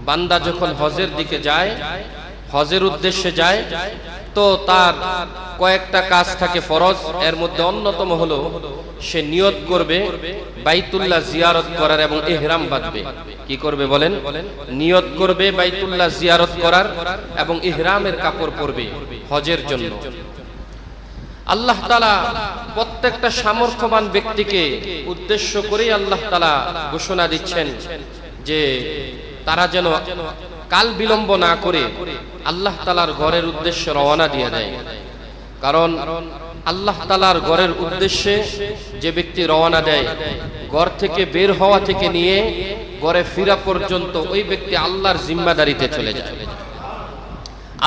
বান্দা যখন হজের দিকে যায়, হজের উদ্দেশ্যে যায়, তো তার কয়েকটা কাজ থাকে ফরজ। এর মধ্যে অন্যতম হলো সে নিয়ত করবে বাইতুল্লাহ জিয়ারত করার এবং ইহরাম বাঁধবে। কি করবে বলেন? নিয়ত করবে বাইতুল্লাহ জিয়ারত করার এবং ইহরামের কাপড় পরবে হজের জন্য। আল্লাহ তাআলা প্রত্যেকটা সামর্থ্যবান ব্যক্তিকে উদ্দেশ্য করেই আল্লাহ তাআলা ঘোষণা দিচ্ছেন যে তারা যেন কাল বিলম্ব না করে আল্লাহ তাআলার ঘরের উদ্দেশ্যে রওনা দিয়ে দেয়। কারণ আল্লাহ তাআলার ঘরের উদ্দেশ্যে যে ব্যক্তি রওনা দেয়, ঘর থেকে বের হওয়া থেকে নিয়ে ঘরে ফিরা পর্যন্ত ওই ব্যক্তি আল্লাহর জিম্মাদারিতে চলে যায়।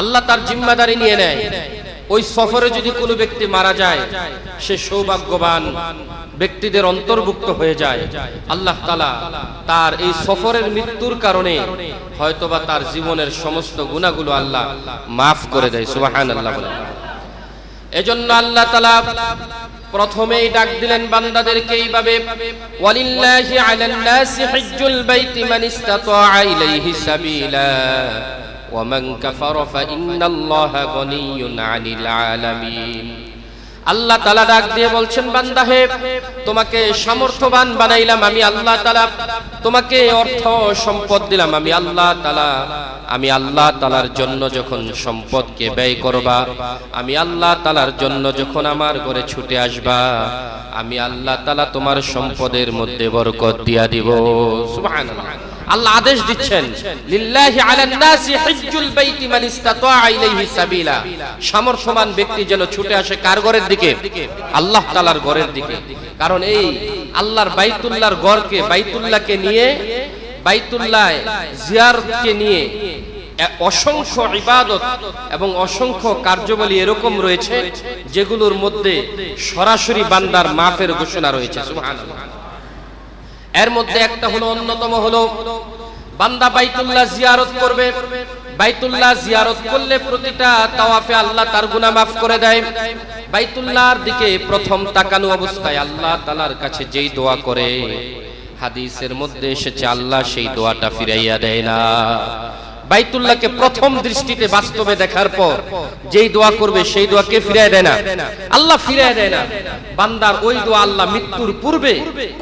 আল্লাহ তার জিম্মাদারি নিয়ে নেয়। ওই সফরে যদি কোনো ব্যক্তি মারা যায়, সে সৌভাগ্যবান ব্যক্তিদের অন্তর্ভুক্ত হয়ে যায়। আল্লাহ তাআলা তার এই সফরের মৃত্যুর কারণে হয়তোবা তার জীবনের সমস্ত গুনাহগুলো আল্লাহ মাফ করে দেয়। সুবহানাল্লাহ। এজন্য আল্লাহ তাআলা প্রথমেই ডাক দিলেন বান্দাদেরকে এইভাবে, ওয়ালিল্লাহি আলান নাসি হিজ্জুল বাইতি মান ইসতাতাআ ইলাইহি সাবিলা ওয়া মান কাফারা ফাইন্নাল্লাহা গনিয়্যুন আনিল আলামিন। আল্লাহ তাআলা ডাক দিয়ে বলছেন, বান্দা হে, তোমাকে সামর্থ্যবান বানাইলাম আমি আল্লাহ তাআলা, তোমাকে অর্থ সম্পদ দিলাম আমি আল্লাহ তাআলা। আমি আল্লাহ তাআলার জন্য যখন সম্পদকে ব্যয় করবা, আমি আল্লাহ তাআলার জন্য যখন আমার ঘরে ছুটে আসবা, আমি আল্লাহ তাআলা তোমার সম্পদের মধ্যে বরকত দিয়া দিব। সুবহানাল্লাহ। আল্লাহ আদেশ দিচ্ছেন, লিল্লাহি আলান নাসি হিজ্জুল বাইতি মান ইসতাতাআ ইলাইহি সাবিলা। সামর্থ্যবান ব্যক্তি যেন ছুটে আসে কার ঘরের দিকে? আল্লাহ তাআলার ঘরের দিকে। কারণ এই আল্লাহর বাইতুল্লাহর ঘরকে, বাইতুল্লাহকে নিয়ে, বাইতুল্লাহ জিয়ারতকে নিয়ে অসংখ্য ইবাদত এবং অসংখ্য কার্যাবলী এরকম রয়েছে যেগুলোর মধ্যে সরাসরি বান্দার মাফের ঘোষণা রয়েছে। সুবহানাল্লাহ। এর মধ্যে একটা হলো, অন্যতম হলো বান্দা বাইতুল্লাহ জিয়ারত করবে। বাইতুল্লাহ জিয়ারত করলে প্রতিটা তাওয়াফে আল্লাহ তার গুনাহ মাফ করে দেয়। বাইতুল্লাহর দিকে প্রথম তাকানো অবস্থায় আল্লাহ তাআলার কাছে যেই দোয়া করে, হাদিসের মধ্যে এসেছে আল্লাহ সেই দোয়াটা ফিরাইয়া দেয় না। বাইতুল্লাহকে প্রথম দৃষ্টিতে বাস্তবে দেখার পর যেই দোয়া করবে সেই দোয়াকে ফিরায় দেয় না, আল্লাহ ফিরায় দেয় না। বান্দার ওই দোয়া আল্লাহ মৃত্যুর পূর্বে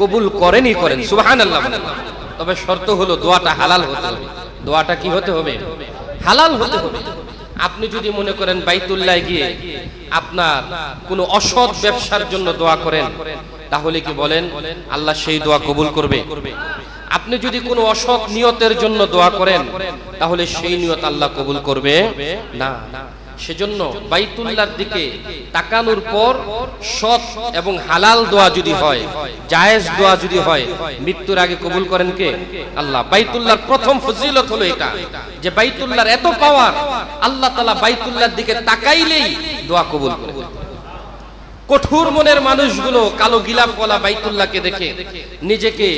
কবুল করেনই করেন। সুবহানাল্লাহ। তবে শর্ত হলো দোয়াটা হালাল হতে হবে। দোয়াটা কি হতে হবে? হালাল হতে হবে। আপনি যদি মনে করেন বাইতুল্লাহ গিয়ে আপনার কোনো অসৎ ব্যবসার জন্য দোয়া করেন, তাহলে কি বলেন আল্লাহ সেই দোয়া কবুল করবে? আপনি যদি কোনো অসৎ নিয়তের জন্য দোয়া করেন, তাহলে সেই নিয়ত আল্লাহ কবুল করবে না। সেজন্য বাইতুল্লাহর দিকে তাকানোর পর সৎ এবং হালাল দোয়া যদি হয়, জায়েজ দোয়া যদি হয়, মৃত্যুর আগে কবুল করেন কে? আল্লাহ। বাইতুল্লাহর প্রথম ফজিলত হলো এটা, যে বাইতুল্লাহর এত পাওয়ার, আল্লাহ তাআলা বাইতুল্লাহর দিকে তাকাইলেই দোয়া কবুল করে। কঠোর মনের মানুষগুলো কালো গিলাফওয়ালা বাইতুল্লাহকে দেখে নিজেকে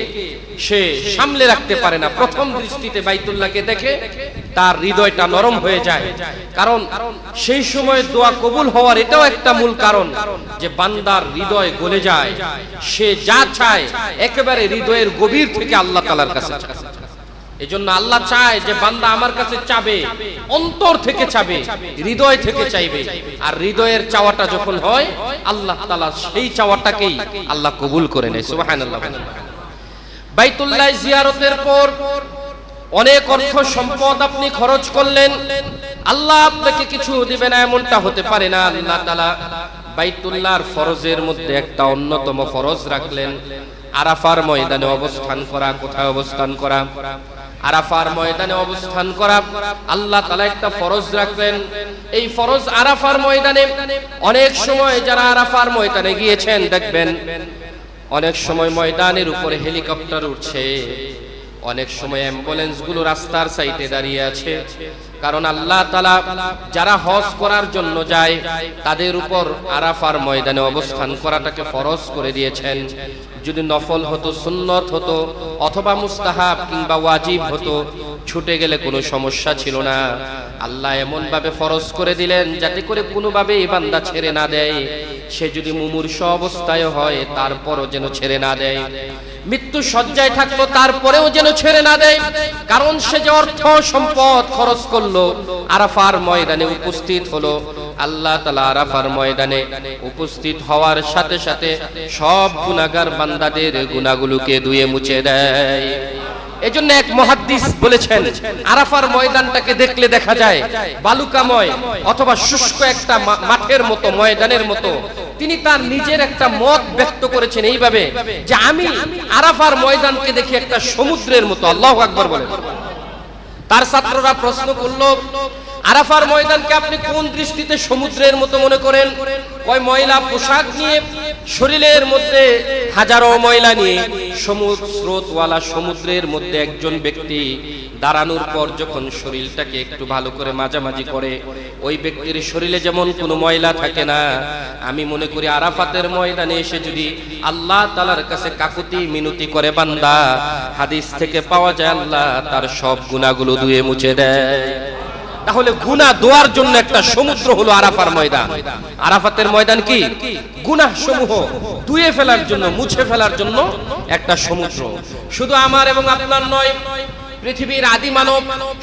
সে সামলে রাখতে পারে না। প্রথম দৃষ্টিতে বাইতুল্লাহকে দেখে তার হৃদয়টা নরম হয়ে যায়। কারণ সেই সময় দোয়া কবুল হওয়ার এটাও একটা মূল কারণ, যে বান্দার হৃদয় গলে যায়, সে যা চায় একেবারে হৃদয়ের গভীর থেকে আল্লাহ তাআলার কাছে চায়। এজন্য আল্লাহ চায় যে বান্দা আমার কাছে চাবে, অন্তর থেকে চাবে, হৃদয় থেকে চাইবে। আর হৃদয়ের চাওয়াটা যখন হয়, আল্লাহ তাআলা সেই চাওয়াটাকেই আল্লাহ কবুল করে নেয়। সুবহানাল্লাহ। বাইতুল্লাহ জিয়ারতের পর অনেক অর্থ সম্পদ আপনি খরচ করলেন, আল্লাহ আপনাকে কিছু দিবে না এমনটা হতে পারে না। আল্লাহ তাআলা বাইতুল্লাহর ফরজের মধ্যে একটা অন্যতম ফরজ রাখলেন, আরাফার ময়দানে অবস্থান করা। কোথায় অবস্থান করা? আরাফার ময়দানে অবস্থান করা আল্লাহ তাআলা একটা ফরজ রাখলেন। এই ফরজ আরাফার ময়দানে, অনেক সময় যারা আরাফার ময়দানে গিয়েছেন দেখবেন অনেক সময় ময়দানের উপরে হেলিকপ্টার উঠছে, অনেক সময় অ্যাম্বুলেন্স গুলো রাস্তার সাইডে দাঁড়িয়ে আছে। কারণ আল্লাহ তাআলা যারা হজ করার জন্য যায় তাদের উপর আরাফার ময়দানে অবস্থান করাটাকে ফরজ করে দিয়েছেন। যদি নফল হতো, সুন্নত হতো, অথবা মুস্তাহাব কিংবা ওয়াজিব হতো, ছুটে গেলে কোনো সমস্যা ছিল না। আল্লাহ এমন ভাবে ফরজ করে দিলেন যাতে করে কোনোভাবে এই বান্দা ছেড়ে না দেয়। সে যদি মুমূর্ষ অবস্থায় হয় তারপরও যেন ছেড়ে না দেয়। মৃত্যু শয্যায় থাকতো, তারপরেও যেন ছেড়ে না দেয়, কারণ সে যে অর্থ সম্পদ খরচ করলো, আরাফার ময়দানে উপস্থিত হলো। আল্লাহ তাআলা আরাফার ময়দানে উপস্থিত হওয়ার সাথে সাথে সব গুনাহগার বান্দাদের গুনাহগুলোকে ধুয়ে মুছে দেয়। এজন্য এক মুহাদ্দিস বলেছেন, আরাফার ময়দানটাকে দেখলে দেখা যায় বালুকাময় অথবা শুষ্ক একটা মাঠের মতো, ময়দানের মতো। তিনি তার নিজের একটা মত ব্যক্ত করেছেন এইভাবে যে আমি আরাফার ময়দানকে দেখি একটা সমুদ্রের মতো। আল্লাহু আকবার বলেন। তার ছাত্ররা প্রশ্ন করলো, আরাফার ময়দানকে আপনি কোন দৃষ্টিতে সমুদ্রের মতো মনে করেন? কয় ময়লা পোশাক নিয়ে, শরীরের মধ্যে হাজারো ময়লা নিয়ে স্রোতওয়ালা সমুদ্রের মধ্যে একজন ব্যক্তি দাঁড়ানোর পর যখন শরীরটাকে একটু ভালো করে মাঝামাঝি করে, ওই ব্যক্তির শরীরে যেমন কোনো ময়লা থাকে না, আমি মনে করি আরাফাতের ময়দানে এসে যদি আল্লাহ তাআলার কাছে কাকুতি মিনতি করে বান্দা, হাদিস থেকে পাওয়া যায় আল্লাহ তার সব গুনাহগুলো ধুয়ে মুছে দেয়। তাহলে গুনাহ ধোয়ার জন্য একটা সমুদ্র হলো আরাফার ময়দান। আরাফাতের ময়দান কি? গুনাহ সমূহ ধুয়ে ফেলার জন্য, মুছে ফেলার জন্য একটা সমুদ্র। শুধু আমার এবং আপনার নয়, পৃথিবীর আদি মানব,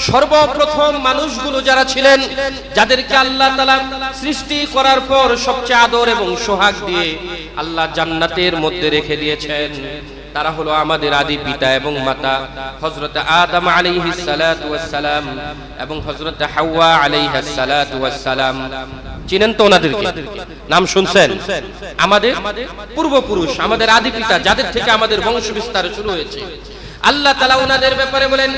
সর্বপ্রথম মানুষগুলো যারা ছিলেন, যাদেরকে আল্লাহ তাআলা সৃষ্টি করার পর সবচেয়ে আদর এবং সোহাগ দিয়ে আল্লাহ জান্নাতের মধ্যে রেখে দিয়েছেন, তারা হলো আমাদের আদি পিতা এবং মাতা হযরত আদম আলাইহিস সালাতু ওয়াস সালাম এবং হযরত হাওয়া আলাইহাস সালাতু ওয়াস সালাম। চিনেন তো ওনাদেরকে? নাম শুনছেন? আমাদের পূর্বপুরুষ, আমাদের আদি পিতা, যাদের থেকে আমাদের বংশ বিস্তার শুরু হয়েছে। আল্লাহ তাআলা ওনাদের ব্যাপারে বলেন,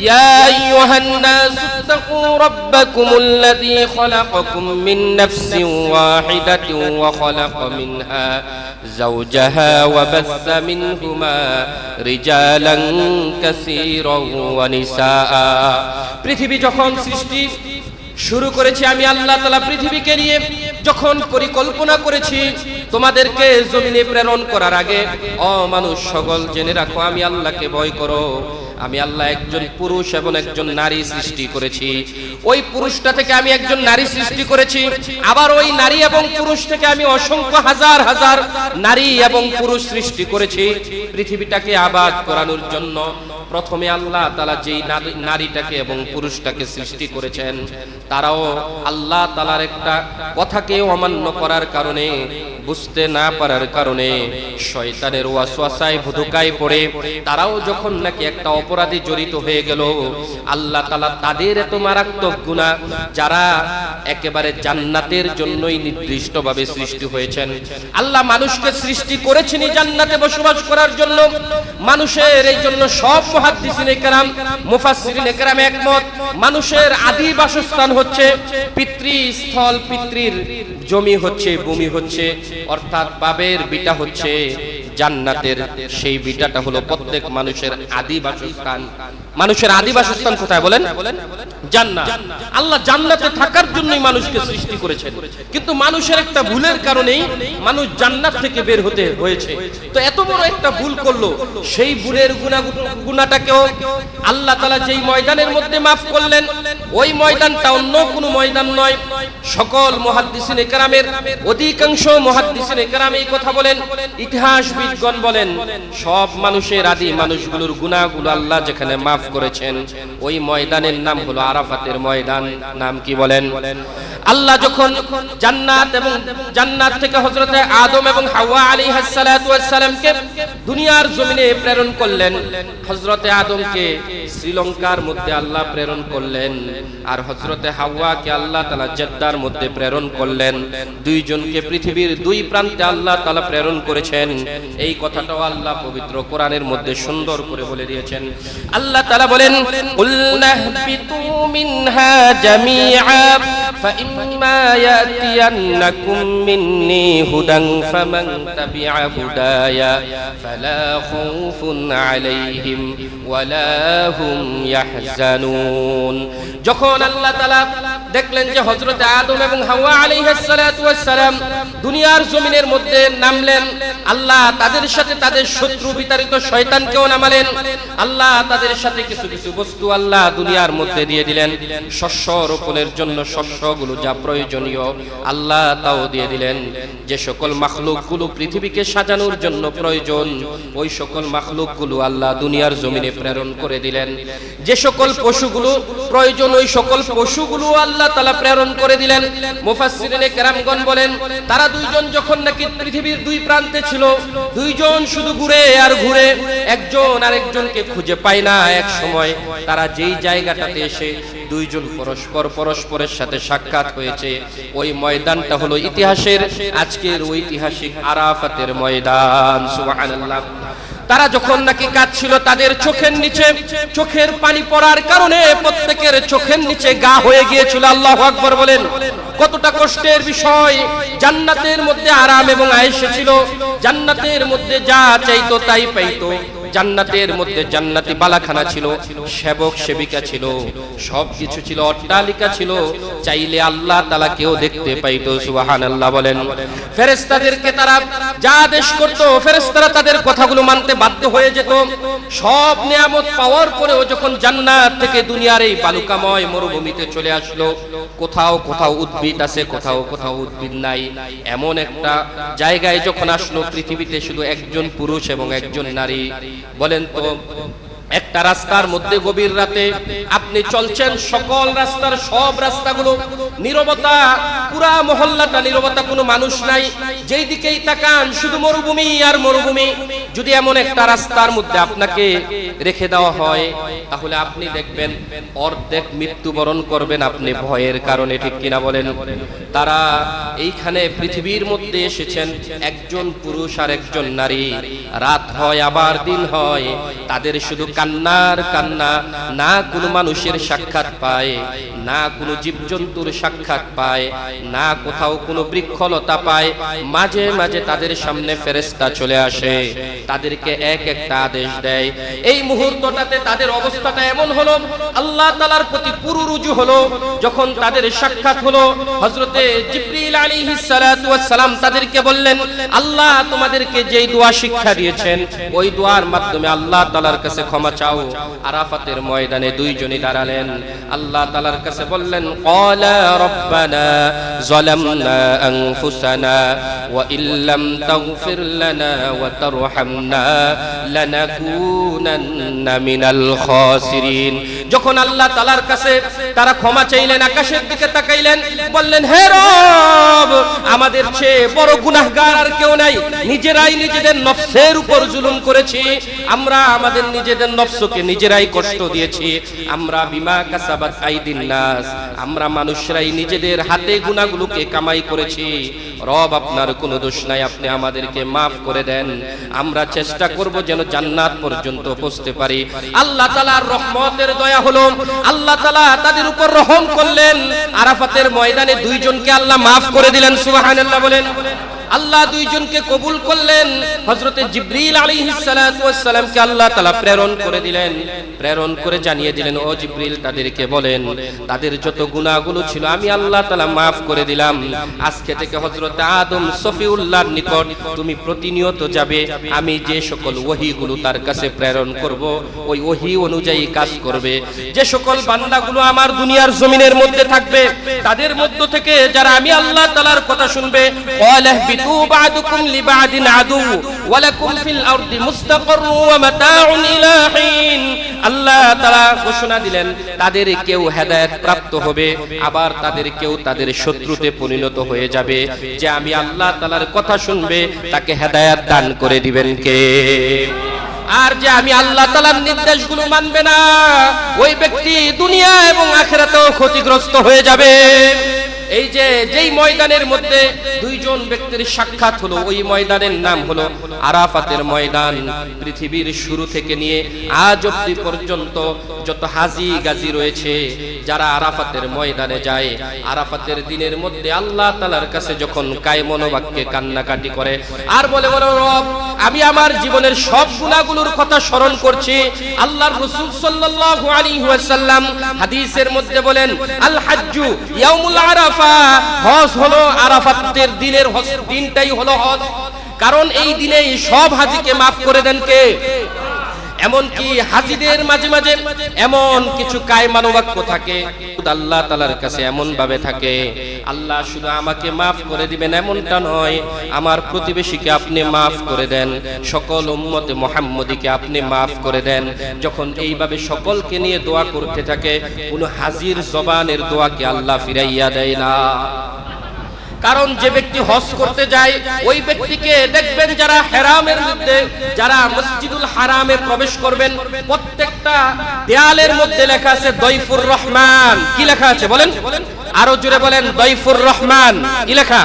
ইয়া আইয়ুহান নাসু রাব্বাকুমুল্লাযী খালাকাকুম মিন নাফসিন ওয়াহিদাতিন ওয়া খালাকা মিনহা যাওজাহা ওয়া বাসসা মিনহুমা রিজালান কাসীরান ওয়া নিসাআ। পৃথিবী যখন সৃষ্টি শুরু করেছি আমি আল্লাহ তাআলা, পৃথিবীকে নিয়ে যখন পরিকল্পনা করেছি, তোমাদেরকে জমিনে প্রেরণ করার আগে ও মানুষ সকল জেনে রাখো, আমি আল্লাহকে ভয় করো। আমি আল্লাহ একজন পুরুষ এবং একজন নারী সৃষ্টি করেছি। ওই পুরুষটা থেকে আমি একজন নারী সৃষ্টি করেছি, আবার ওই নারী এবং পুরুষ থেকে আমি অসংখ্য হাজার হাজার নারী এবং পুরুষ সৃষ্টি করেছি পৃথিবীটাকে আবাদ করানোর জন্য। প্রথমে আল্লাহ তাআলা যেই নারীটাকে এবং পুরুষটাকে সৃষ্টি করেছেন, তারাও আল্লাহ তাআলার একটা কথাকে অমান্য করার কারণে, বুঝতে না পারার কারণে, শয়তানের ওয়াসওয়াসায় ধোঁকায় পড়ে তারাও যখন নাকি একটা অপরাধে জড়িত হয়ে গেল, আল্লাহ তাআলা তাদের এত মারাত্মক গুনাহ, যারা একেবারে জান্নাতের জন্যই নির্দিষ্টভাবে সৃষ্টি হয়েছেন। আল্লাহ মানুষকে সৃষ্টি করেছেনই জান্নাতে বসবাস করার জন্য। মানুষের এই জন্য সব মুহাদ্দিসিনে কেরাম, মুফাসসিরিনে কেরাম একমত, মানুষের আদি বাসস্থান হচ্ছে পিতৃস্থল, পিতৃর জমি হচ্ছে, ভূমি হচ্ছে, অর্থাৎ বাবের বিটা হচ্ছে জান্নাতের। সেই বিটাটা হলো প্রত্যেক মানুষের আদি বাসস্থান। মানুষের আদি বাসস্থান কোথায় বলেন? জান্নাত। আল্লাহ জান্নাতে থাকার জন্যই মানুষকে সৃষ্টি করেছেন, কিন্তু মানুষের একটা ভুলের কারণেই মানুষ জান্নাত থেকে বের হতে হয়েছে। তো এত বড় একটা ভুল করলো, সেই ভুলের গুনাহটাকেও আল্লাহ তাআলা যেই ময়দানের মধ্যে মাফ করলেন, ওই ময়দানটা অন্য কোনো ময়দান নয়। সকল মুহাদ্দিসিনে কেরামের, অধিকাংশ মুহাদ্দিসিনে কেরাম এই কথা বলেন, ইতিহাসবিদগণ বলেন, সব মানুষের আদি মানুষগুলোর গুনাহগুলো আল্লাহ যেখানে মাফ করেছেন, ওই ময়দানের নাম হলো আরাফাতের ময়দান। নাম কি বলেন? আল্লাহ যখন জান্নাত থেকে হযরতে আদম এবং হাওয়া আলাইহিস সালাতু ওয়াস সালামকে দুনিয়ার জমিনে প্রেরণ করলেন। হযরতে আদমকে শ্রীলঙ্কার মধ্যে আল্লাহ প্রেরণ করলেন, আর হযরতে হাওয়াকে আল্লাহ তাআলা জেদ্দার মধ্যে প্রেরণ করলেন। দুইজনকে পৃথিবীর দুই প্রান্তে আল্লাহ তাআলা প্রেরণ করেছেন। এই কথাটাও আল্লাহ পবিত্র কোরআনের মধ্যে সুন্দর করে বলে দিয়েছেন। আল্লাহ তাআলা বলেন, কুলনাহবিতু মিনহা জামিআ ফাইম্মা ইয়াতিয়ান্নাকুম মিন্নী হুদান ফামান তাবিআ হুদায়া ফালা খাউফুন আলাইহিম ওয়ালা হুম ইয়াহজানুন। যখন আল্লাহ তাআলা দেখলেন যে হযরত আদম এবং হাওয়া আলাইহিস সালাতু ওয়াস সালাম দুনিয়ার জমিনের মধ্যে নামলেন। আল্লাহ তাদের সাথে তাদের শত্রু বিতাড়িত শয়তানকেও নামালেন। আল্লাহ তাদের সাথে কিছু কিছু বস্তু আল্লাহ দুনিয়ার মধ্যে দিয়ে দিলেন। শস্য রোপণের জন্য শস্যগুলো যা প্রয়োজনীয় আল্লাহ তাও দিয়ে দিলেন। যে সকল মাখলুকগুলো পৃথিবীকে সাজানোর জন্য প্রয়োজন ওই সকল মাখলুকগুলো আল্লাহ দুনিয়ার জমিনে প্রেরণ করে দিলেন। যে সকল পশুগুলো প্রয়োজন ওই সকল পশুগুলো আল্লাহ তাআলা প্রেরণ করে দিলেন। মুফাসসিরিনে কেরামগণ বলেন তারা দুইজন যখন নাকি পৃথিবীর দুই প্রান্তে ছিল, দুইজন শুধু ঘুরে আর ঘুরে, একজন আরেকজনকে খুঁজে পায় না। এক সময় তারা যেই জায়গাটাতে এসে দুইজন পরস্পরের সাথে সাক্ষাৎ হয়েছে ওই ময়দানটা হলো ইতিহাসের আজকের ঐতিহাসিক আরাফাতের ময়দান। সুবহানাল্লাহ। তারা যখন নাকি কাঁদছিল তাদের চোখের নিচে চোখের পানি পড়ার কারণে প্রত্যেকের চোখের নিচে গা হয়ে গিয়েছিল। আল্লাহু আকবার বলেন। কতটা কষ্টের বিষয়। জান্নাতের মধ্যে আরাম এবং আয়েশা ছিল, জান্নাতের মধ্যে যা চাইতো তাই পাইতো, জান্নাতের মধ্যে জান্নাতি বালাখানা ছিল, সেবক সেবিকা ছিল, সবকিছু ছিল, অট্টালিকা ছিল, চাইলে আল্লাহ তাআলা কেউ দেখতে পাইতো। সুবহানাল্লাহ বলেন। ফেরেশতাদেরকে তারা যা আদেশ করত ফেরেশতারা তাদের কথাগুলো মানতে বাধ্য হয়ে যেত। সব নিয়ামত পাওয়ার পরেও যখন জান্নাত থেকে দুনিয়ার এই বালুকাময় মরুভূমিতে চলে আসলো, কোথাও কোথাও উদ্ভিদ আছে, কোথাও কোথাও উদ্ভিদ নাই, এমন একটা জায়গায় যখন আসলো পৃথিবীতে শুধু একজন পুরুষ এবং একজন নারী। বলেন তো একটা রাস্তার মধ্যে গভীর রাতে আপনি চলছেন, সকল রাস্তার সব রাস্তাগুলো নীরবতা, পুরা মহল্লাটা নীরবতা, কোনো মানুষ নাই, যেই দিকেই তাকান শুধু মরুভূমি আর মরুভূমি। যদি এমন একটা রাস্তার মধ্যে আপনাকে রেখে দেওয়া হয় তাহলে আপনি দেখবেন অর্ধেক মৃত্যুবরণ করবেন আপনি ভয়ের কারণে, ঠিক কিনা বলেন? তারা এইখানে পৃথিবীর মধ্যে এসেছেন একজন পুরুষ আর একজন নারী, রাত হয় আবার দিন হয়, তাদের শুধু কান্নার কান্না, না কোনো মানুষের সাক্ষাৎ পায়, না কোনো জীবজন্তুর সাক্ষাৎ পায়, না কোথাও কোনো বৃক্ষলতা পায়। মাঝে মাঝে তাদের সামনে ফেরেশতা চলে আসে, তাদেরকে এক একটা আদেশ দেয়। এই মুহূর্তটাতে তাদের অবস্থাটা এমন হলো, আল্লাহ তাআলার প্রতি পুরো রুজু হলো। যখন তাদের সাক্ষাৎ হলো, হযরতে জিবরিল আলাইহিস সালাতু ওয়াস সালাম তাদেরকে বললেন, আল্লাহ তোমাদেরকে যেই দোয়া শিক্ষা দিয়েছেন ওই দোয়ার মাধ্যমে আল্লাহ তাআলার কাছে ক্ষমা চাও। আরাফাতের ময়দানে দুইজনই দাঁড়ালেন, আল্লাহ তাআলার কাছে বললেন, ক্বালা রব্বানা যালামনা আনফুসানা ওয়া ইল্লাম তাগফির লানা ওয়া তারহামনা লানাকুনান্না মিনাল খাসিরিন। যখন আল্লাহ তাআলার কাছে তারা ক্ষমা চাইলেন, আকাশের দিকে তাকাইলেন, বললেন, হে রব, আমাদের চেয়ে বড় গুনাহগার আর কেউ নাই, নিজেরাই নিজেদের নফসের উপর জুলুম করেছি, আমরা আমাদের নিজেদের নফসকে নিজেরাই কষ্ট দিয়েছি, আমরা বিমা কাসাবাত আইদিন নাস, আমরা মানুষরাই নিজেদের হাতে গুনাহগুলোকে কামাই করেছি। রব, আপনার কোনো দোষ নাই, আপনি আমাদেরকে মাফ করে দেন, আমরা চেষ্টা করব যেন জান্নাত পর্যন্ত পৌঁছতে পারি। আল্লাহ তাআলার রহমতের দয়া হলো, আল্লাহ তাআলা তাদের উপর রহম করলেন। আরাফাতের ময়দানে দুইজনকে আল্লাহ মাফ করে দিলেন। সুবহানাল্লাহ বলেন। আল্লাহ দুইজনকে কবুল করলেন। হযরতে জিবরিল আলাইহিস সালাতু ওয়াস সালামকে আল্লাহ তাআলা প্রেরণ করে দিলেন, প্রেরণ করে জানিয়ে দিলেন, ও জিবরিল তাদেরকে বলেন তাদের যত গুনাহগুলো ছিল আমি আল্লাহ তাআলা maaf করে দিলাম। আজকে থেকে হযরত আদম সফিউল্লাহর নিকট তুমি প্রতিনিয়ত যাবে, আমি যে সকল ওহীগুলো তার কাছে প্রেরণ করব ওই ওহী অনুযায়ী কাজ করবে। যে সকল বান্দাগুলো আমার দুনিয়ার জমিনের মধ্যে থাকবে তাদের মধ্য থেকে যারা আমি আল্লাহ তাআলার কথা শুনবে, ওয়ালাহবিতু বা'দুকুম লিবা'দিন আদু ওয়া লাকুম ফিল আরদি মুস্তাকাররু ওয়া মাতাউন ইলা হিন। আল্লাহ তাআলা ঘোষণা দিলেন তাদের কেউ হেদায়েত প্রাপ্ত হবে, আবার তাদের কেউ তাদের শত্রুতে পরিণত হয়ে যাবে। যে আমি আল্লাহ তাআলার কথা শুনবে তাকে হেদায়েত দান করে দিবেন কে? আর যে আমি আল্লাহ তাআলার নির্দেশগুলো মানবে না ওই ব্যক্তি দুনিয়া এবং আখিরাতেও ক্ষতিগ্রস্ত হয়ে যাবে। এই যে যেই ময়দানের মধ্যে দুইজন ব্যক্তির সাক্ষাৎ হলো, ওই ময়দানের নাম হলো আরাফাতের ময়দান। পৃথিবীর শুরু থেকে নিয়ে আজ অবধি পর্যন্ত যত হাজি গাজী রয়েছে, যারা আরাফাতের ময়দানে যায়, আরাফাতের দিনের মধ্যে আল্লাহ তাআলার কাছে যখন কায়মনোবাক্যে কান্নাকাটি করে আর বলে, বলো রব, আমি আমার জীবনের সব গুনাহগুলোর কথা স্মরণ করছি। আল্লাহর রাসূল সাল্লাল্লাহু আলাইহি ওয়াসাল্লাম হাদিসের মধ্যে বলেন, আল হাজ্জু ইয়াউমুল আরাফা, হজ হলো আরাফাতের দিনের হজ, দিনটাই হলো হজ। কারণ এই দিনেই সব হাজীকে maaf করে দেন কে? এমনকি হাজীদের মাঝে মাঝে এমন কিছু কায়মানোবাক্য থাকে আল্লাহ তাআলার কাছে এমন ভাবে থাকে, আল্লাহ শুধু আমাকে maaf করে দিবেন এমনটা নয়, আমার প্রতিবেশীকে আপনি maaf করে দেন, সকল উম্মতে মুহাম্মদীকে আপনি maaf করে দেন। যখন এইভাবে সকলকে নিয়ে দোয়া করতে থাকে, কোন হাজীর জবানের দোয়াকে আল্লাহ ফিরাইয়া দেয় না। কারণ যে ব্যক্তি হজ করতে যায়, ওই ব্যক্তিকে দেখবেন যারা হেরামের মধ্যে, যারা মসজিদুল হারামে প্রবেশ করবেন, প্রত্যেকটা দেয়ালের মধ্যে লেখা আছে দয়ফুর রহমান। কি লেখা আছে বলেন? আরো জোরে বলেন, দয়ফুর রহমান। কি লেখা?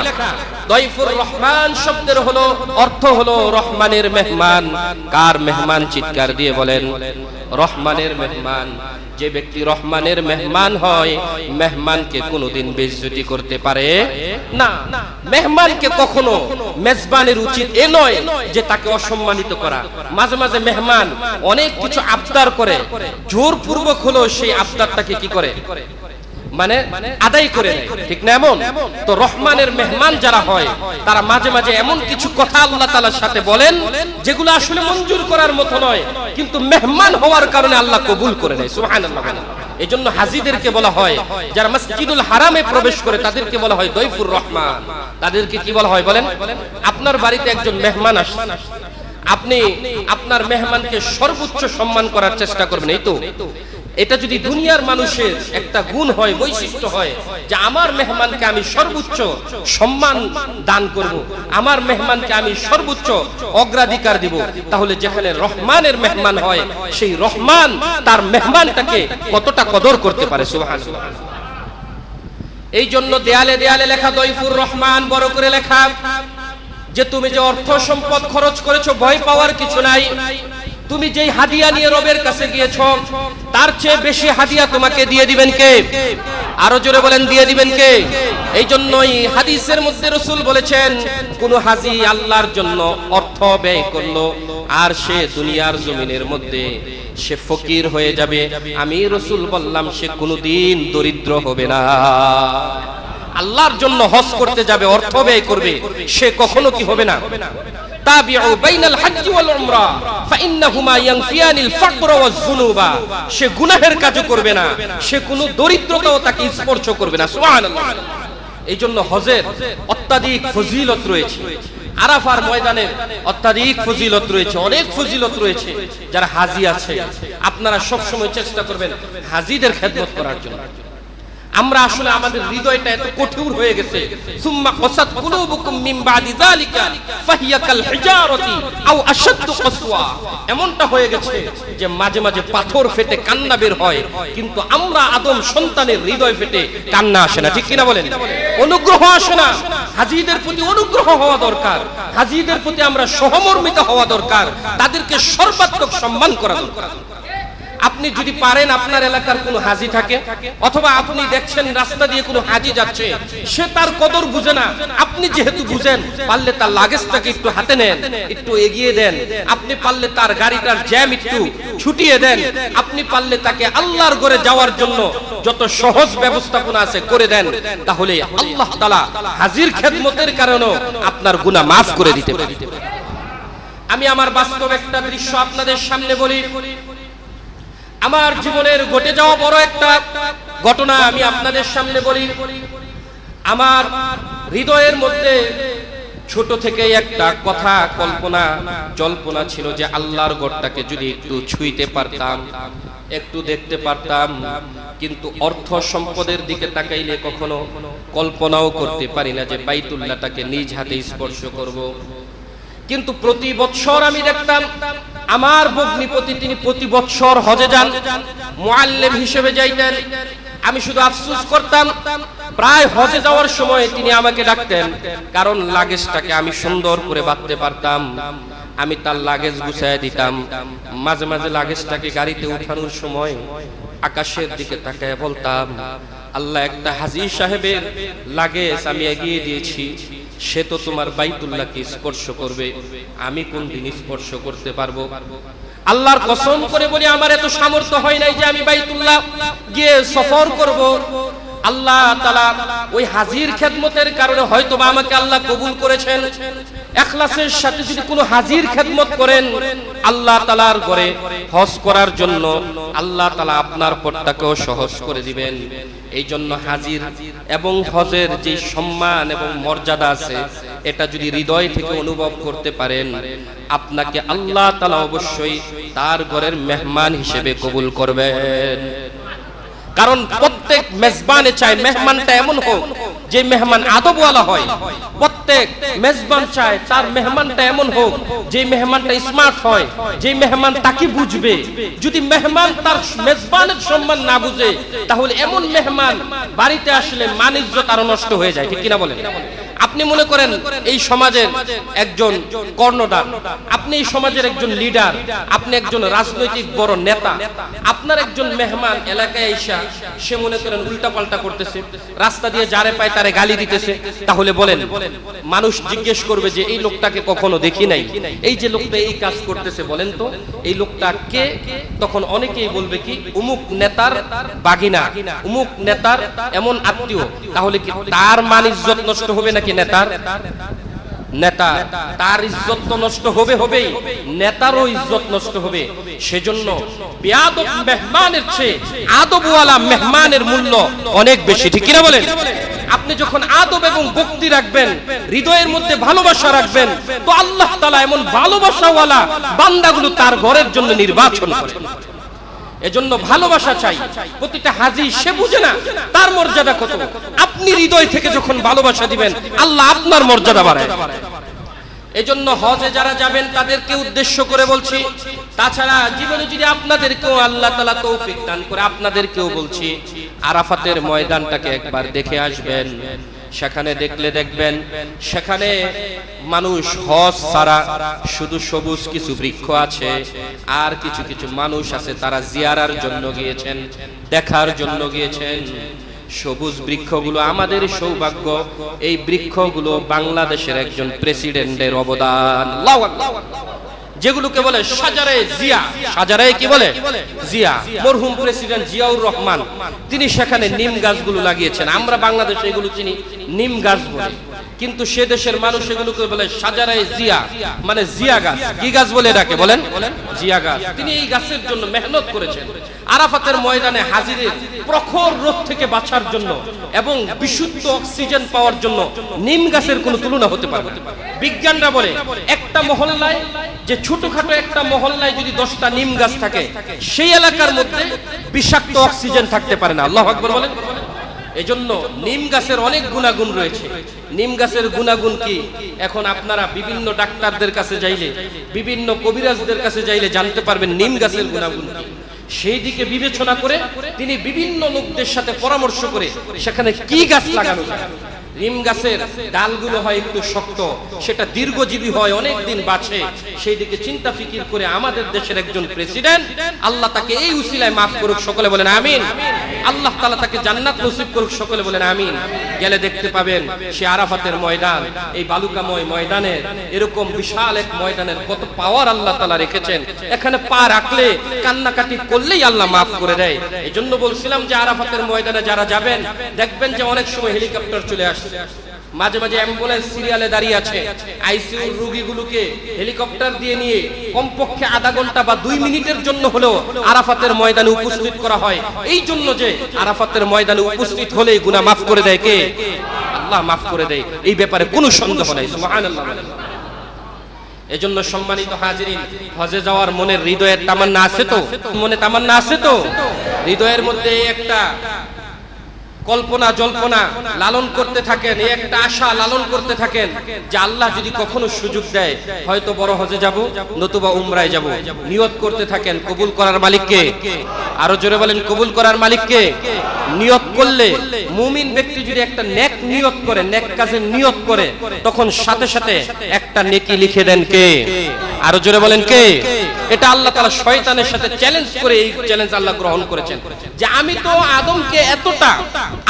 দয়ফুর রহমান শব্দের হলো অর্থ হলো রহমানের মেহমান। কার মেহমান? চিৎকার দিয়ে বলেন, রহমানের মেহমান। যে ব্যক্তি রহমানের মেহমান হয়, মেহমানকে কোনোদিন বেইজ্জতি করতে পারে না। মেহমানকে কখনো, মেজবানের উচিত এ নয় যে তাকে অসম্মানিত করা। মাঝে মাঝে মেহমান অনেক কিছু আবদার করে, জোরপূর্বক হলো সেই আবদারটাকে কি করে, মানে আদায় করে নেয়, ঠিক না? এমন তো রহমানের মেহমান যারা হয়, তারা মাঝে মাঝে এমন কিছু কথা আল্লাহ তাআলার সাথে বলেন যেগুলো আসলে মঞ্জুর করার মতো নয়, কিন্তু মেহমান হওয়ার কারণে আল্লাহ কবুল করে নেয়। সুবহানাল্লাহ। এজন্য হাজীদেরকে বলা হয়, যারা মসজিদুল হারামে প্রবেশ করে তাদেরকে বলা হয় দয়ফুর রহমান। তাদেরকে কি বলা হয় বলেন? আপনার বাড়িতে একজন মেহমান আসছে, আপনি আপনার মেহমানকে সর্বোচ্চ সম্মান করার চেষ্টা করবেন। এই তো, এটা যদি দুনিয়ার মানুষের একটা গুণ হয়, বৈশিষ্ট্য হয়, যে আমার মেহমানকে আমি সর্বোচ্চ সম্মান দান করব, আমার মেহমানকে আমি সর্বোচ্চ অগ্রাধিকার দিব, তাহলে যেখানে রহমানের মেহমান হয়, সেই রহমান তার মেহমানটাকে কতটা কদর করতে পারে। সুবহানাল্লাহ। এই জন্য দেয়ালে দেয়ালে লেখা দয়ফুর রহমান, বড় করে লেখা, যে তুমি যে অর্থ সম্পদ খরচ করেছো, ভয় পাওয়ার কিছু নাই। তুমি যেই হাদিয়া নিয়ে রবের কাছে গিয়েছো, তার চেয়ে বেশি হাদিয়া তোমাকে দিয়ে দিবেন কে? আরো জোরে বলেন, দিয়ে দিবেন কে? এই জন্যই হাদিসের মধ্যে রাসূল বলেছেন, কোন হাজী আল্লাহর জন্য অর্থ ব্যয় করলো আর সে দুনিয়ার জমিনের মধ্যে সে ফকির হয়ে যাবে, আমি রাসূল বললাম সে কোনোদিন দরিদ্র হবে না। আল্লাহর জন্য হজ করতে যাবে, অর্থ ব্যয় করবে, সে কখনো কি হবে না? তাবিউ বাইনাল হজ্জ ওয়াল উমরা ফাইন্নাহুমা ইয়ানফিয়ানিল ফাকর ওয়াজ যুনুবা। সে গুনাহের কাজও করবে না, সে কোনো দরিদ্রতাও তাকে স্পর্শ করবে না। সুবহানাল্লাহ। এইজন্য হজের অত্যাধিক ফজিলত রয়েছে, আরাফার ময়দানের অত্যাধিক ফজিলত রয়েছে, অনেক ফজিলত রয়েছে। যারা হাজী আছে, আপনারা সব সময় চেষ্টা করবেন হাজীদের খেদমত করার জন্য। আমরা আসলে আমাদের হৃদয়টা এত কঠোর হয়ে গেছে, সুম্মা কসাত কুলুবুকুম মিন বাদি যালিকা ফাহিয়া কাল হিজারাতি আও আশাদ্দু কসওয়া। এমনটা হয়ে গেছে যে মাঝে মাঝে পাথর ফেটে কান্না বের হয়, কিন্তু আমরা আদম সন্তানের হৃদয় ফেটে কান্না আসে না, ঠিক কিনা বলেন? অনুগ্রহ আসে না। হাজীদের প্রতি অনুগ্রহ হওয়া দরকার, হাজীদের প্রতি আমরা সহমর্মিত হওয়া দরকার, তাদেরকে সর্বাত্মক সম্মান করা দরকার। আপনি যদি পারেন, আপনার এলাকার কোনো হাজী থাকে, অথবা আপনি দেখছেন রাস্তা দিয়ে কোনো হাজী যাচ্ছে, সে তার কদর বুঝে না, আপনি যেহেতু বুঝেন, পারলে তার লাগেজটাকে একটু হাতে নেন, একটু এগিয়ে দেন। আপনি পারলে তার গাড়িটার জ্যাম একটু ছুটিয়ে দেন। আপনি পারলে তাকে আল্লাহর ঘরে যাওয়ার জন্য যত সহজ ব্যবস্থাপনা আছে করে দেন, তাহলে আল্লাহ তাআলা হাজীর খেদমতের কারণে আপনার গুনাহ মাফ করে দিতে পারে। আমি আমার বাস্তব একটা দৃশ্য আপনাদের সামনে বলি। আমার জীবনের ঘটে যাওয়া বড় একটা ঘটনা আমি আপনাদের সামনে বলি। আমার হৃদয়ের মধ্যে ছোট থেকে একটা কথা, কল্পনা, জল্পনা ছিল যে আল্লাহর ঘরটাকে যদি একটু ছুঁইতে পারতাম, একটু দেখতে পারতাম, কিন্তু অর্থ সম্পদের দিকে তাকাইলে কখনো কল্পনাও করতে পারি না যে বাইতুল্লাহটাকে নিজ হাতে স্পর্শ করব। কিন্তু প্রতি বছর আমি দেখতাম আমার ভগ্নিপতি, তিনি প্রতি বছর হজে যান, মুআল্লিম হিসেবে যাইতেন। আমি শুধু আফসোস করতাম, প্রায় হজে যাওয়ার সময় তিনি আমাকে ডাকতেন, কারণ লাগেজটাকে আমি সুন্দর করে বাঁধতে পারতাম, আমি তার লাগেজ গুছায় দিতাম। মাঝে মাঝে লাগেজটাকে গাড়িতে উঠানোর সময় আকাশের দিকে তাকায় বলতাম, আল্লাহ, একটা হাজী সাহেবের লাগেজ আমি এগিয়ে দিয়েছি, সে তো তোমার বাইতুল্লাহকে স্পর্শ করবে, আমি কোন দিন স্পর্শ করতে পারবো? আল্লাহর কসম করে বলি, আমার এত সামর্থ্য হয় নাই যে আমি বাইতুল্লাহ গিয়ে সফর করব। আল্লাহ তাআলা ওই হাজির খেদমতের কারণে হয়তোবা আমাকে আল্লাহ কবুল করেছেন। ইখলাসের সাথে যদি কোনো হাজির খেদমত করেন আল্লাহ তাআলার ঘরে হজ করার জন্য, আল্লাহ তাআলা আপনার পথটাকেও সহজ করে দিবেন। এই জন্য হাজির এবং হজের যে সম্মান এবং মর্যাদা আছে, এটা যদি হৃদয় থেকে অনুভব করতে পারেন, আপনাকে আল্লাহ তাআলা অবশ্যই তার ঘরের মেহমান হিসেবে কবুল করবেন। কারণ প্রত্যেক মেজবানে চায় মেহমানটা এমন হোক যে মেহমান আদবওয়ালা হয়। প্রত্যেক মেজবান চায় তার মেহমানটা এমন হোক যে মেহমানটা স্মার্ট হয়, যে মেহমান তাকে বুঝবে। যদি মেহমান তার মেজবানের সম্মান না বুঝে, তাহলে এমন মেহমান বাড়িতে আসলে মান ইজ্জত আরো নষ্ট হয়ে যায়, ঠিক কিনা বলেন? আপনি মনে করেন এই সমাজের একজন কর্ণধার, আপনি এই সমাজের একজন লিডার, আপনি একজন রাজনৈতিক বড় নেতা, আপনার একজন মেহমান এলাকায় এসে সে মনে করেন উল্টা পাল্টা করতেছে, রাস্তা দিয়ে যারে পায় তারে গালি দিতেছে, তাহলে বলেন মানুষ জিজ্ঞেস করবে যে এই লোকটাকে কখনো দেখি নাই, এই যে লোকটা এই কাজ করতেছে, বলেন তো এই লোকটা কে? তখন অনেকেই বলবে কি অমুক নেতার বাগিনা, অমুক নেতার এমন আত্মীয়। তাহলে কি তার মান ইজ্জত নষ্ট হবে নাকি নেতার? নেতা তার ইজ্জত তো নষ্ট হবে, হবেই, নেতারও ইজ্জত নষ্ট হবে। সেজন্য বেয়াদব মেহমানের চেয়ে আদবওয়ালা মেহমানের মূল্য অনেক বেশি, ঠিক কিনা বলেন? আপনি যখন আদব এবং ভক্তি রাখবেন, হৃদয়ের মধ্যে ভালোবাসা রাখবেন, তো আল্লাহ তাআলা এমন ভালোবাসাওয়ালা বান্দাগুলো তার ঘরের জন্য নির্বাচন করেন। এজন্য ভালোবাসা চাই। প্রতিটা হাজী সে বুঝে না তার মর্যাদা কত। আপনি হৃদয় থেকে যখন ভালোবাসা দিবেন, আল্লাহ আপনার মর্যাদা বাড়ায়। এজন্য হজে যারা যাবেন তাদেরকে উদ্দেশ্য করে বলছি, তাছাড়া জীবনে যদি আপনাদেরকেও আল্লাহ তাআলা তৌফিক দান করে, আপনাদেরকেও বলছি আরাফাতের ময়দানটাকে একবার দেখে আসবেন। সেখানে দেখলে দেখবেন সেখানে মানুষ হজ ছাড়া শুধু সবুজ কিছু বৃক্ষ আছে, আর কিছু কিছু মানুষ আছে তারা জিয়ারার জন্য গিয়েছেন, দেখার জন্য গিয়েছেন। সবুজ বৃক্ষগুলো আমাদের সৌভাগ্য। এই বৃক্ষগুলো বাংলাদেশের একজন প্রেসিডেন্টের অবদান। আল্লাহু আকবার। যেগুলোকে বলে সাজারে জিয়া, সাজারে কি বলে জিয়া, মরহুম প্রেসিডেন্ট জিয়াউর রহমান, তিনি সেখানে নিম গাছগুলো লাগিয়েছেন। আমরা বাংলাদেশে এগুলো চিনি নিম গাছ বলে, কিন্তু সে দেশের মানুষ এগুলোকে বলে সাজারে জিয়া, মানে জিয়া গাছ। কি গাছ বলে ডাকে বলেন? জিয়া গাছ। তিনি এই গাছের জন্য মেহনত করেছেন। আরাফাতের ময়দানে হাজিরের প্রখর রোদ থেকে বাঁচার জন্য এবং বিশুদ্ধ অক্সিজেন পাওয়ার জন্য নিম গাছের কোনো তুলনা হতে পারে না। বিজ্ঞানরা বলে একটা মহল্লায়, যে ছোটখাটো একটা মহল্লায় যদি 10টা নিম গাছ থাকে, সেই এলাকার মধ্যে বিষাক্ত অক্সিজেন থাকতে পারে না। আল্লাহু আকবার বলেন। এজন্য নিম গাছের অনেক গুণাগুণ রয়েছে। নিম গাছের গুণাগুণ কি এখন আপনারা বিভিন্ন ডাক্তারদের কাছে যাইলে, বিভিন্ন কবিরাজদের কাছে যাইলে জানতে পারবেন নিম গাছের গুণাগুণ কি। সেই দিকে বিবেচনা করে তিনি বিভিন্ন লোকদের সাথে পরামর্শ করে সেখানে কি গাছ লাগানো যায়। নিম গাছের ডালগুলো হয় একটু শক্ত, সেটা দীর্ঘজীবী হয়, অনেক দিন বাঁচে। সেই দিকে চিন্তা ফিকির করে আমাদের দেশের একজন প্রেসিডেন্ট, আল্লাহ তাকে এই উসিলায় মাফ করুক, সকলে বলেন আমিন। আল্লাহ তাআলা তাকে জান্নাত নসিব করুক, সকলে বলেন আমিন। গেলে দেখতে পাবেন সে আরাফাতের ময়দান, এই বালুকাময় ময়দানের এরকম বিশাল এক ময়দানের কত পাওয়ার আল্লাহ তাআলা রেখেছেন। এখানে পা রাখলে, কান্নাকাটি করলেই আল্লাহ মাফ করে দেয়। এই জন্য বলছিলাম যে আরাফাতের ময়দানে যারা যাবেন, দেখবেন যে অনেক সময় হেলিকপ্টার চলে আসছে, মাঝে মাঝে অ্যাম্বুলেন্স সিরিয়ালে দাঁড়িয়ে আছে। আইসিইউ রোগীগুলোকে হেলিকপ্টার দিয়ে নিয়ে কমপক্ষে আধা ঘন্টা বা 2 মিনিটের জন্য হলেও আরাফাতের ময়দানে উপস্থিত করা হয়, এই জন্য যে আরাফাতের ময়দানে উপস্থিত হলেই গুনাহ মাফ করে দেয় কে? আল্লাহ মাফ করে দেয়, এই ব্যাপারে কোনো সন্দেহ নাই। সুবহানাল্লাহ। এজন্য সম্মানিত হাজিরিন, হজে যাওয়ার মনের হৃদয়ের তামান্না আছে তো? মনে তামান্না আছে তো? হৃদয়ের মধ্যে একটা কল্পনা জল্পনা লালন করতে থাকেন, এই একটা আশা লালন করতে থাকেন যে আল্লাহ যদি কখনো সুযোগ দেয় হয়তো বড় হজে যাব, নতুবা উমরায় যাব। নিয়ত করতে থাকেন। কবুল করার মালিক কে? আরো জোরে বলেন, কবুল করার মালিক কে? নিয়ত করলে মুমিন ব্যক্তি ব্যক্তি যদি একটা নেক নিয়ত করে, নেক কাজের নিয়ত করে, তখন সাথে সাথে একটা নেকি লিখে দেন কে? আরো জোরে বলেন কে? এটা আল্লাহ তাআলা শয়তানের সাথে চ্যালেঞ্জ করে, এই চ্যালেঞ্জ আল্লাহ গ্রহণ করেছেন যে আমি তো আদমকে এতটা,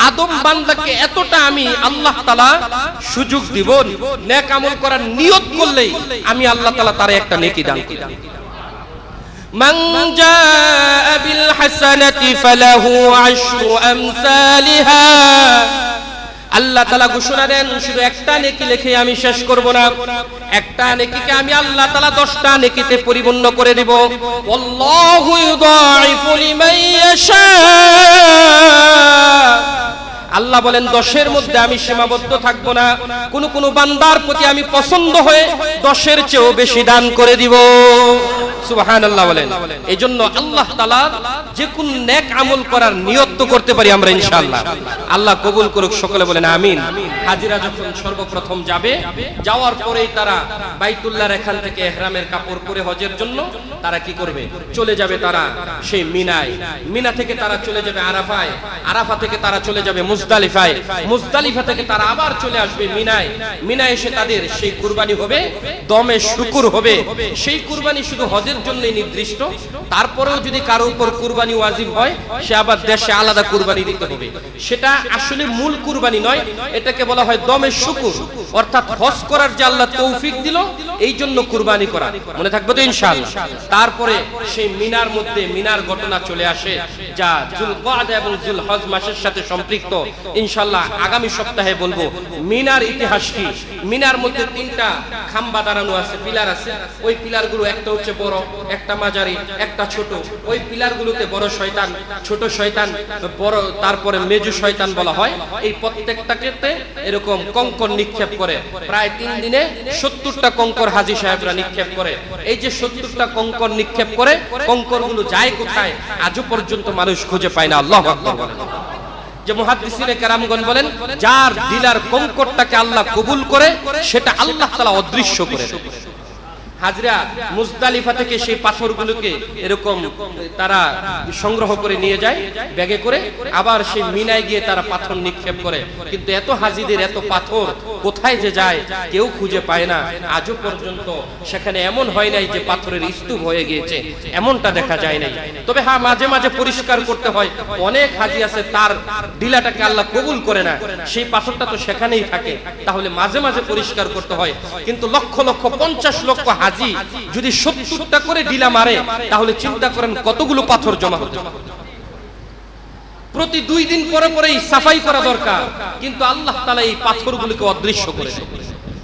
আদম বান্দাকে এতটা আমি আল্লাহ তাআলা সুযোগ দিব, নেক আমল করার নিয়ত করলেই আমি আল্লাহ তাআলা তার একটা নেকি দান করি। মান জাআ বিল হাসানাতি ফালাহু আশরু আমসালিহা। আল্লাহ তাআলা ঘোষণা দেন শুধু একটা নেকি লিখে আমি শেষ করব না, একটা নেকিকে আমি আল্লাহ তাআলা 10টা নেকিতে পরিপূর্ণ করে দেব। আল্লাহু ইউদাইফু লিমান ইয়াশা। আল্লাহ বলেন 10-এর মধ্যে আমি সীমাবদ্ধ থাকব না, কোন কোন বান্দার প্রতি আমি পছন্দ হয়ে 10-এর চেয়েও বেশি দান করে দিব। সুবহানাল্লাহ বলেন। এইজন্য আল্লাহ তাআলা যে কোন নেক আমল করার নিয়ত তো করতে পারি আমরা ইনশাআল্লাহ। আল্লাহ কবুল করুক, সকলে বলেন আমিন। হাজিরা যখন সর্বপ্রথম যাবে, যাওয়ার পরেই তারা বাইতুল্লাহর এখান থেকে ইহরামের কাপড় পরে হজের জন্য তারা কি করবে? চলে যাবে তারা সেই মিনায়। মিনা থেকে তারা চলে যাবে আরাফায়, আরাফা থেকে তারা চলে যাবে মুজদালিফায়, মুজদালিফা থেকে তারা আবার চলে আসবে মিনায়। মিনায় এসে তাদের সেই কুরবানি হবে, দমে শুকুর হবে। সেই কুরবানি শুধু হজের জন্যই নির্দিষ্ট। তারপরেও যদি কারো উপর কুরবানি ওয়াজিব হয়, সে আবার দেশে আলাদা কুরবানি দিতে হবে। সেটা আসলে মূল কুরবানি নয়, এটাকে বলা হয় দমে শুকুর, অর্থাৎ হজ করার যে আল্লাহ তৌফিক দিল এই জন্য কুরবানি করা। মনে থাকবে তো ইনশাআল্লাহ। তারপরে সেই মিনার মধ্যে মিনার ঘটনা চলে আসে, যা যুলকাদা এবং যুলহজ মাসের সাথে সম্পৃক্ত। ইনশাআল্লাহ আগামী সপ্তাহে বলবো মিনার ইতিহাস কি। মিনার মধ্যে 3টা খাম্বা দাঁড়ানো আছে, পিলার আছে। ওই পিলারগুলো একটা হচ্ছে বড়, একটা মাঝারি, একটা ছোট। ওই পিলারগুলোতে বড় শয়তান, ছোট শয়তান, বড়, তারপরে মেজু শয়তান বলা হয়। এই প্রত্যেকটাকে এরকম কঙ্কর নিক্ষেপ করে। প্রায় 3 দিনে 70টা কঙ্কর হাজী সাহেবরা নিক্ষেপ করে। এই যে 70টা কঙ্কর নিক্ষেপ করে, কঙ্করগুলো যায় কোথায় আজও পর্যন্ত মানুষ খুঁজে পায় না। আল্লাহু আকবার বলেন। যে মুহাদ্দিসিনে কেরামগণ বলেন, যার দিলার কঙ্করটাকে আল্লাহ কবুল করে সেটা আল্লাহ তাআলা অদৃশ্য করে। হাজরা মুজদালিফা থেকে সেই পাথরগুলোকে এরকম তারা সংগ্রহ করে নিয়ে যায় ব্যাগে করে, আবার সেই মিনায় গিয়ে তারা পাথর নিক্ষেপ করে। কিন্তু এত হাজিদের এত পাথর কোথায় যে যায় কেউ খুঁজে পায় না। আজও পর্যন্ত সেখানে এমন হয় নাই যে পাথরের স্তূপ হয়ে গিয়েছে, এমনটা দেখা যায় নাই। তবে হ্যাঁ, মাঝে মাঝে পরিষ্কার করতে হয়। অনেক হাজি আছে তার ডিলাটাকে আল্লাহ কবুল করে না, সেই পাথরটা তো সেখানেই থাকে, তাহলে মাঝে মাঝে পরিষ্কার করতে হয়। কিন্তু লক্ষ লক্ষ 50 লক্ষ হাজি যদি 70টা করে ডিলা মারে, তাহলে চিন্তা করেন কতগুলো পাথর জমা হতো। প্রতি 2 দিন পরে পরেই সাফাই করা দরকার, কিন্তু আল্লাহ তাআলা এই পাথরগুলোকে অদৃশ্য করে দেন।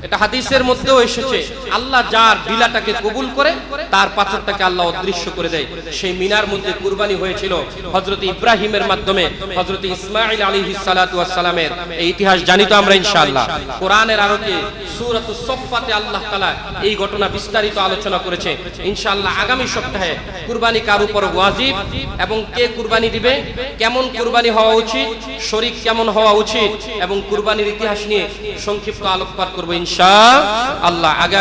এটা হাদিসের মধ্যেও এসেছে, আল্লাহ যার ডিলাটাকে কবুল করে তার পাথরটাকে আল্লাহ অদৃশ্য করে দেয়। সেই মিনার মধ্যে কুরবানি হয়েছিল হযরত ইব্রাহিমের মাধ্যমে, হযরত ইসমাঈল আলাইহিস সালাতু ওয়াস সালামের। এই ইতিহাস জানি তো আমরা ইনশাআল্লাহ। কোরআনের আলোকে সূরাতুস সফফাতে আল্লাহ তাআলা এই ঘটনা বিস্তারিত আলোচনা করেছে। ইনশাআল্লাহ আগামী সপ্তাহে কুরবানি কার উপর ওয়াজিব এবং কে কুরবানি দিবে, কেমন কুরবানি হওয়া উচিত, শরীক কেমন হওয়া উচিত এবং কুরবানির ইতিহাস নিয়ে সংক্ষিপ্ত আলোকপাত করব ইনশাআল্লাহ। আগে